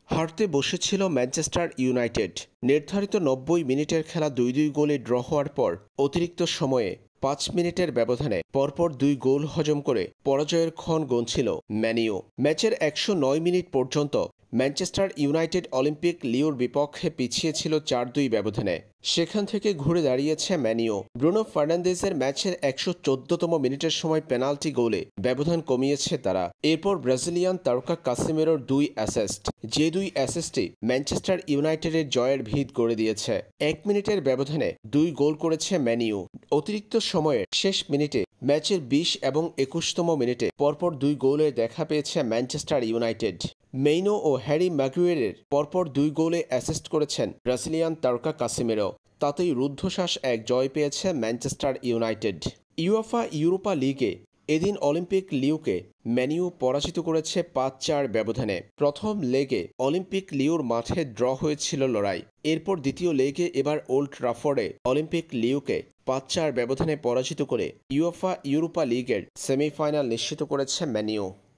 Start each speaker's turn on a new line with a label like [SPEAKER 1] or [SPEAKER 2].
[SPEAKER 1] হারতে বসেছিল Manchester United. নির্ধারিত ৯০ মিনিটের খেলা ২-২ গোলে ড্র হওয়ার পর অতিরিক্ত সময়ে ৫ মিনিটের ব্যবধানে পরপর ২ গোল হজম করে পরাজয়ের ক্ষণ গুনছিল ম্যান ইউ। ম্যাচের ১০৯ মিনিট পর্যন্ত ম্যানচেস্টার ইউনাইটেড অলিম্পিক লিওর বিপক্ষে পিছিয়ে ছিল ৪-২ ব্যবধানে। সেখান থেকে ঘুরে দাঁড়িয়েছে ম্যান ইউ। ব্রুনো ফার্নান্দেজের ম্যাচের ১১৪তম মিনিটের সময় পেনাল্টি গোলে ব্যবধান কমিয়েছে তারা। এরপর ব্রাজিলিয়ান তারকা কাসেমিরোর ২ অ্যাসিস্ট, যে ২ অ্যাসিস্টই ম্যানচেস্টার ইউনাইটেডের জয়ের ভিত গড়ে দিয়েছে। ১ মিনিটের ব্যবধানে ২ গোল করেছে ম্যান ইউ। অতিরিক্ত সময়ের শেষ মিনিটে ম্যাচের ২০ এবং ২১তম মিনিটে পরপর ২ গোলের দেখা পেয়েছে ম্যানচেস্টার ইউনাইটেড। মেইনো ও হ্যারি ম্যাগুয়েরের পরপর ২ গোলে অ্যাসিস্ট করেছেন ব্রাজিলিয়ান তারকা কাসেমিরো। তাতেই রুদ্ধশ্বাস এক জয় পেয়েছে ম্যানচেস্টার ইউনাইটেড। ইউএফা ইউরোপা লিগে এদিন অলিম্পিক লিওকে ম্যান ইউ পরাজিত করেছে ৫-৪ ব্যবধানে। প্রথম লেগে অলিম্পিক লিওর মাঠে ড্র হয়েছিল লড়াই। এরপর দ্বিতীয় লেগে এবার ওল্ড ট্রাফোর্ডে অলিম্পিক লিওকে ৫-৪ ব্যবধানে পরাজিত করে ইউএফা ইউরোপা লিগের সেমিফাইনাল নিশ্চিত করেছে ম্যান ইউ।